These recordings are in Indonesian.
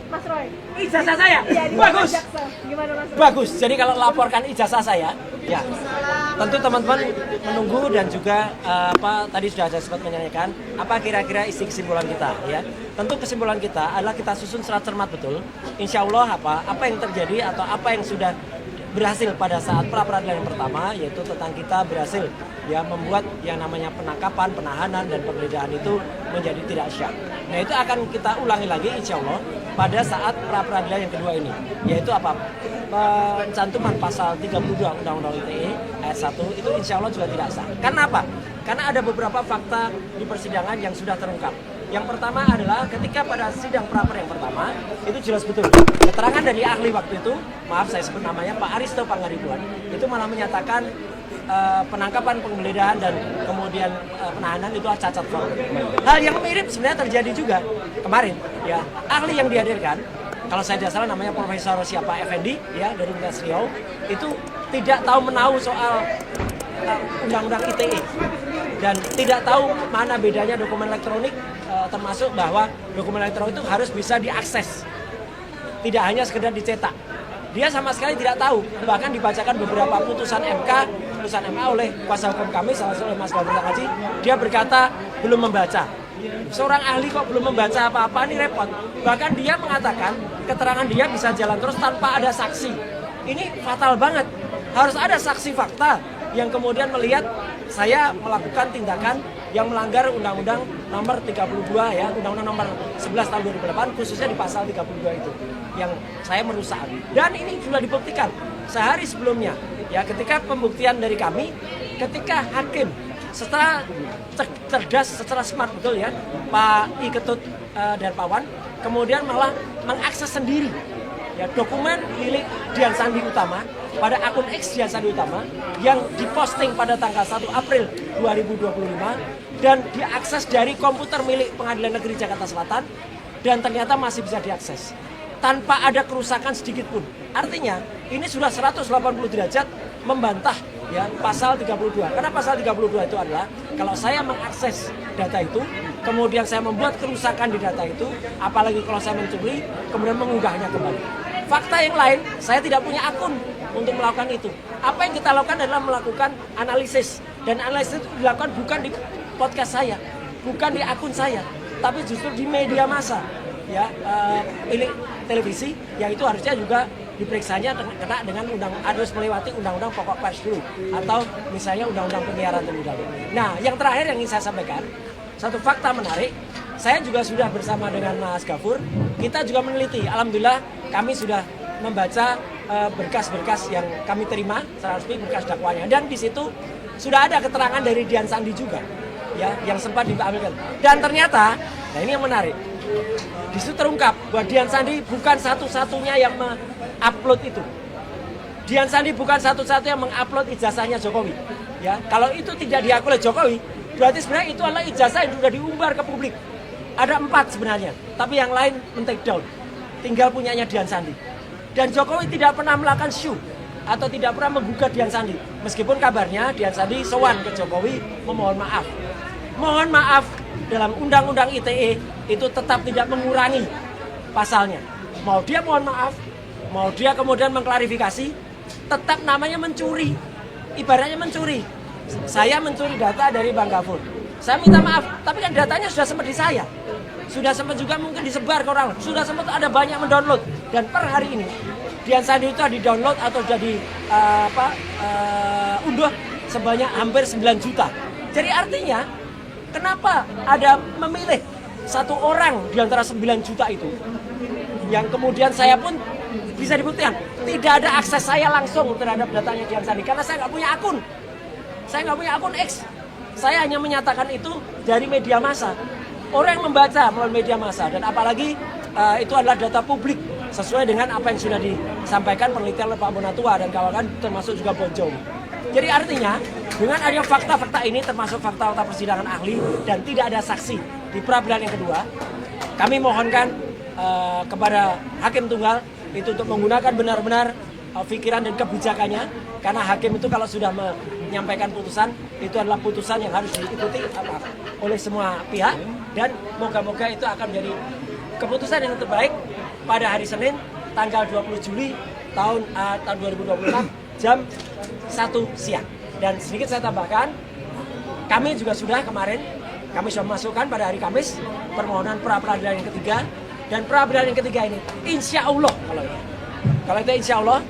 Mas Roy. Ijazah saya. Iya, Bagus. Gimana Mas Roy? Bagus. Jadi kalau laporkan ijazah saya, ya tentu teman-teman menunggu dan juga tadi sudah saya sempat menyanyikan apa kira-kira isi kesimpulan kita, ya. Tentu kesimpulan kita adalah kita susun secara cermat betul. Insya Allah apa yang terjadi atau apa yang sudah berhasil pada saat pra peradilan yang pertama, yaitu tentang kita berhasil ya membuat yang namanya penangkapan, penahanan dan penggeledahan itu menjadi tidak syak. Nah itu akan kita ulangi lagi insya Allah pada saat pra peradilan yang kedua ini, yaitu apa? Pencantuman pasal 32 Undang-Undang ITE ayat 1 itu insya Allah juga tidak sah. Karena apa? Karena ada beberapa fakta di persidangan yang sudah terungkap. Yang pertama adalah ketika pada sidang pra-per yang pertama itu jelas betul keterangan dari ahli waktu itu, maaf saya sebut namanya Pak Aristo Pangaribuan, itu malah menyatakan penangkapan, penggeledahan dan kemudian penahanan itu cacat formil. Hal yang mirip sebenarnya terjadi juga kemarin, ya. Ahli yang dihadirkan, kalau saya tidak salah namanya Profesor siapa Effendi, ya, dari Universitas Riau, itu tidak tahu menahu soal Undang-Undang ITE dan tidak tahu mana bedanya dokumen elektronik, termasuk bahwa dokumen elektronik itu harus bisa diakses, tidak hanya sekedar dicetak. Dia sama sekali tidak tahu, bahkan dibacakan beberapa putusan MK oleh kuasa hukum kami, salah satu Mas Gabriel Haji, dia berkata belum membaca. Seorang ahli kok belum membaca apa-apa, ini repot. Bahkan dia mengatakan keterangan dia bisa jalan terus tanpa ada saksi. Ini fatal banget. Harus ada saksi fakta yang kemudian melihat saya melakukan tindakan yang melanggar Undang-Undang nomor 32 ya, Undang-Undang nomor 11 tahun 2008 khususnya di pasal 32 itu yang saya merusak. Dan ini sudah dibuktikan sehari sebelumnya ya, ketika pembuktian dari kami, ketika hakim setelah cerdas, secara smart betul ya, Pak I Ketut Darpawan kemudian malah mengakses sendiri ya dokumen milik Dian Sandi Utama pada akun X Dian Sandi Utama yang diposting pada tanggal 1 April 2025 dan diakses dari komputer milik Pengadilan Negeri Jakarta Selatan dan ternyata masih bisa diakses tanpa ada kerusakan sedikit pun. Artinya ini sudah 180 derajat membantah ya pasal 32. Karena pasal 32 itu adalah kalau saya mengakses data itu, kemudian saya membuat kerusakan di data itu, apalagi kalau saya mencuri, kemudian mengunggahnya kembali. Fakta yang lain, saya tidak punya akun untuk melakukan itu. Apa yang kita lakukan adalah melakukan analisis. Dan analisis itu dilakukan bukan di podcast saya, bukan di akun saya, tapi justru di media massa. Ya, milik televisi, yang itu harusnya juga diperiksanya kena dengan harus melewati undang-undang pokok pers dulu atau misalnya undang-undang penyiaran terlebih dahulu. Nah, yang terakhir yang ingin saya sampaikan, satu fakta menarik, saya juga sudah bersama dengan Mas Gafur, kita juga meneliti, alhamdulillah kami sudah membaca berkas-berkas yang kami terima secara resmi, berkas dakwaannya, dan di situ sudah ada keterangan dari Dian Sandi juga, ya, yang sempat diambilkan. Dan ternyata, nah ini yang menarik, di situ terungkap bahwa Dian Sandi bukan satu-satunya yang upload itu. Dian Sandi bukan satu-satunya yang mengupload ijazahnya Jokowi. Ya, kalau itu tidak diakui oleh Jokowi, berarti sebenarnya itu adalah ijazah yang sudah diumbar ke publik. Ada 4 sebenarnya, tapi yang lain men-take down. Tinggal punyanya Dian Sandi. Dan Jokowi tidak pernah melakukan show atau tidak pernah menggugat Dian Sandi. Meskipun kabarnya Dian Sandi sowan ke Jokowi memohon maaf. Mohon maaf dalam Undang-Undang ITE itu tetap tidak mengurangi pasalnya. Mau dia mohon maaf, mau dia kemudian mengklarifikasi, tetap namanya mencuri. Ibaratnya mencuri. Saya mencuri data dari Bang Gafur. Saya minta maaf, tapi kan datanya sudah sempat di saya. Sudah sempat juga mungkin disebar ke orang. Sudah sempat ada banyak mendownload. Dan per hari ini, Dian Sandi itu di-download atau jadi unduh sebanyak hampir 9 juta. Jadi artinya, kenapa ada memilih satu orang di antara 9 juta itu, yang kemudian saya pun bisa dibuktikan tidak ada akses saya langsung terhadap datanya Dian Sandi karena saya nggak punya akun. Saya nggak punya akun X. Saya hanya menyatakan itu dari media massa. Orang yang membaca melalui media massa dan apalagi itu adalah data publik sesuai dengan apa yang sudah disampaikan penelitian oleh Pak Bonatua dan kawan-kawan termasuk juga Bonjol. Jadi artinya dengan adanya fakta-fakta ini termasuk fakta-fakta persidangan ahli dan tidak ada saksi di pra-peradilan yang kedua, kami mohonkan kepada hakim tunggal itu untuk menggunakan benar-benar pikiran dan kebijakannya, karena hakim itu kalau sudah menyampaikan putusan itu adalah putusan yang harus diikuti oleh semua pihak dan moga-moga itu akan menjadi keputusan yang terbaik pada hari Senin tanggal 20 Juli tahun 2026 jam 1 siang. Dan sedikit saya tambahkan, kami juga sudah kemarin, kami sudah memasukkan pada hari Kamis permohonan pra-peradilan yang ketiga. Dan pra-peradilan yang ketiga ini, insya Allah, kalau itu insya Allah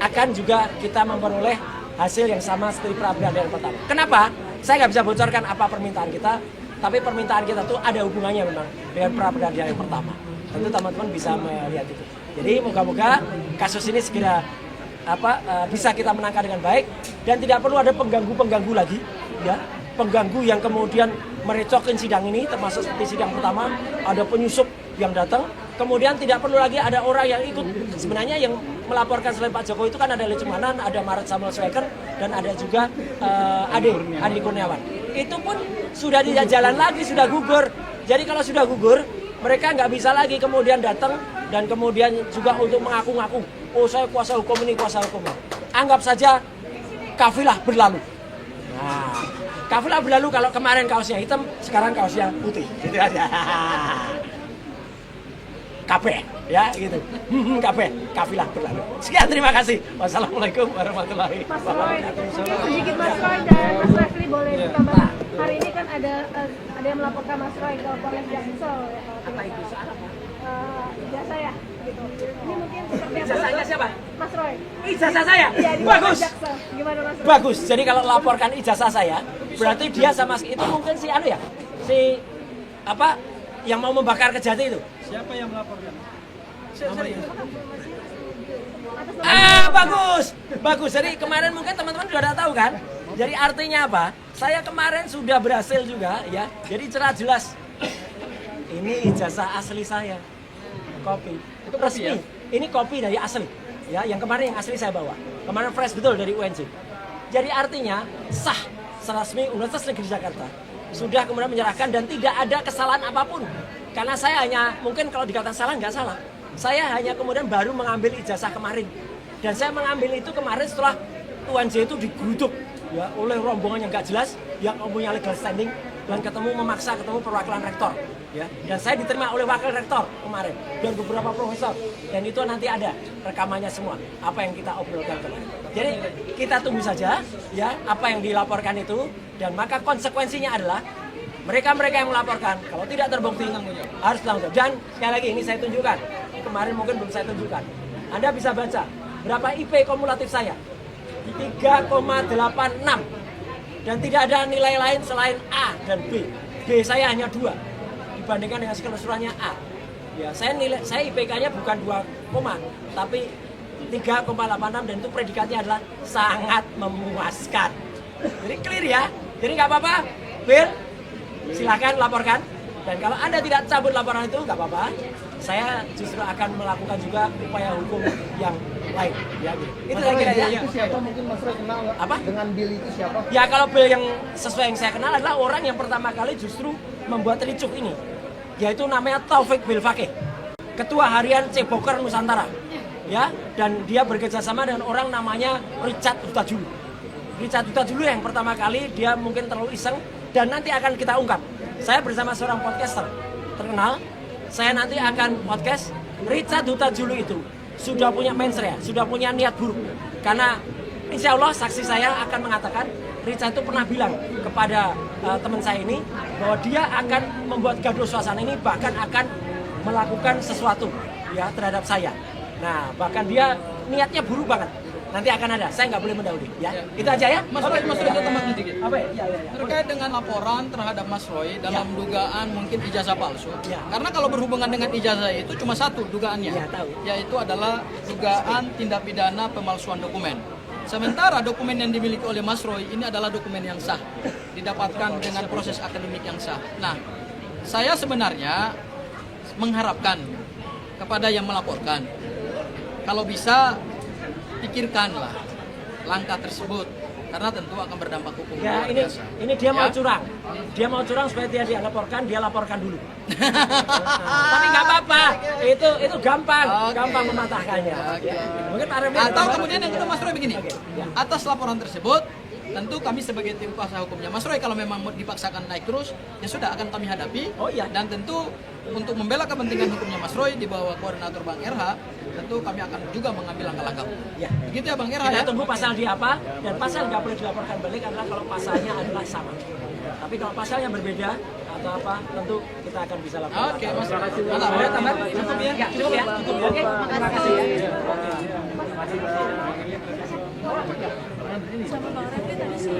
akan juga kita memperoleh hasil yang sama seperti pra-peradilan yang pertama. Kenapa? Saya nggak bisa bocorkan apa permintaan kita, tapi permintaan kita tuh ada hubungannya memang dengan pra-peradilan yang pertama. Tentu teman-teman bisa melihat itu. Jadi moga-moga kasus ini segera bisa kita menangkan dengan baik dan tidak perlu ada pengganggu-pengganggu lagi, ya, pengganggu yang kemudian merecokin sidang ini, termasuk seperti sidang pertama ada penyusup yang datang, kemudian tidak perlu lagi ada orang yang ikut. Sebenarnya yang melaporkan selain Pak Jokowi itu kan ada Lecemanan, ada Maret Samuel Sweker, dan ada juga Adi Kurniawan. Itu pun sudah tidak jalan lagi, sudah gugur. Jadi kalau sudah gugur, mereka nggak bisa lagi kemudian datang dan kemudian juga untuk mengaku-ngaku, oh saya kuasa hukum ini, kuasa hukum ini. Anggap saja kafilah berlalu. Nah, kafilah berlalu kalau kemarin kaosnya hitam, sekarang kaosnya putih. Gitu aja. Kabeh, ya gitu. Kabeh, kafilah berlalu. Sekian, terima kasih. Wassalamualaikum warahmatullahi wabarakatuh. Mungkin sedikit Mas Roy dan Mas Refli boleh ditambah. Hari ini kan ada yang melaporkan Mas Roy ke Polres Jaksel. Apa itu? Soal apa? Ijazah ya, gitu. Ini mungkin seperti apa? Ijazahnya siapa? Mas Roy. Ijazah saya? Iya, di Bagus. Jaksel. Gimana Mas Roy? Bagus. Jadi kalau laporkan ijazah saya, berarti dia sama itu mungkin si yang mau membakar Kejati itu. Siapa yang melaporkan? Bagus. Bagus. Jadi kemarin mungkin teman-teman sudah tahu kan? Jadi artinya apa? Saya kemarin sudah berhasil juga, ya. Jadi cerah jelas. Ini ijazah asli saya. Kopi. Itu resmi. Ya? Ini kopi dari asli. Ya, yang kemarin yang asli saya bawa. Kemarin fresh betul dari UNJ. Jadi artinya sah resmi Universitas Negeri Jakarta sudah kemudian menyerahkan dan tidak ada kesalahan apapun. Karena saya hanya, mungkin kalau dikatakan salah, nggak salah. Saya hanya kemudian baru mengambil ijazah kemarin. Dan saya mengambil itu kemarin setelah UNJ itu digeruduk, ya, oleh rombongan yang nggak jelas, yang mempunyai legal standing, dan memaksa ketemu perwakilan rektor. Ya. Dan saya diterima oleh wakil rektor kemarin, dan beberapa profesor. Dan itu nanti ada rekamannya semua, apa yang kita obrolkan kemarin. Jadi kita tunggu saja, ya, apa yang dilaporkan itu, dan maka konsekuensinya adalah mereka-mereka yang melaporkan, kalau tidak terbukti harus tanggung jawab. Dan sekali lagi ini saya tunjukkan, kemarin mungkin belum saya tunjukkan. Anda bisa baca berapa IP kumulatif saya, 3,86, dan tidak ada nilai lain selain A dan B. B saya hanya 2 dibandingkan dengan keseluruhannya A. Ya, saya IPK-nya bukan 2, tapi 3,86 dan itu predikatnya adalah sangat memuaskan. Jadi clear ya. Jadi nggak apa-apa, Bill. Silakan laporkan. Dan kalau Anda tidak cabut laporan itu nggak apa-apa. Saya justru akan melakukan juga upaya hukum yang lain. Ya, gitu. Itu saya kira ya. Itu siapa mungkin Mas Roy kenal nggak? Apa? Dengan Bill itu siapa? Ya kalau Bill yang sesuai yang saya kenal adalah orang yang pertama kali justru membuat ricuh ini. Yaitu namanya Taufik Bilfakih, Ketua Harian Ceboker Nusantara. Ya, dan dia bekerjasama dengan orang namanya Richard Hutajulu. Richard Hutajulu yang pertama kali dia mungkin terlalu iseng dan nanti akan kita ungkap. Saya bersama seorang podcaster terkenal. Saya nanti akan podcast Richard Hutajulu itu sudah punya mensrea, sudah punya niat buruk. Karena insya Allah saksi saya akan mengatakan Richard itu pernah bilang kepada teman saya ini bahwa dia akan membuat gaduh suasana ini, bahkan akan melakukan sesuatu ya terhadap saya. Nah, bahkan dia niatnya buruk banget. Nanti akan ada, saya nggak boleh mendahului ya. Itu aja ya. Mas Roy ada tambahan sedikit. Apa ya? Ya. Terkait dengan laporan terhadap Mas Roy dalam dugaan mungkin ijazah palsu. Ya. Karena kalau berhubungan dengan ijazah itu cuma satu dugaannya, Ya, tahu. yaitu adalah dugaan tindak pidana pemalsuan dokumen. Sementara dokumen yang dimiliki oleh Mas Roy ini adalah dokumen yang sah, didapatkan dengan proses akademik yang sah. Nah, saya sebenarnya mengharapkan kepada yang melaporkan, kalau bisa pikirkanlah langkah tersebut, karena tentu akan berdampak hukum. Ya, luar biasa. ini dia mau Ya. curang. Dia mau curang supaya dia laporkan, dia laporkan dulu. Tapi nggak apa-apa, itu gampang, Oke. gampang mematahkannya. Oke. Mungkin Pak Refli Atau ada kemudian yang kedua Mas Roy begini, Oke, ya. atas laporan tersebut tentu kami sebagai tim kuasa hukumnya Mas Roy kalau memang dipaksakan naik terus ya sudah akan kami hadapi. Oh, iya. Dan tentu untuk membela kepentingan hukumnya Mas Roy di bawah koordinator Bang RH, tentu kami akan juga mengambil langkah-langkah. Ya. Begitu ya Bang RH Kita ya. tunggu pasal di apa, dan pasal nggak boleh dilaporkan balik adalah kalau pasalnya adalah sama. Tapi kalau pasalnya berbeda atau apa, tentu kita akan bisa laporkan. Oke, Mas. Mantap. Ada tambahan? Cukup ya? Cukup ya? Cukup ya? Oke, terima kasih ya. Sama Bang Refli tadi sih.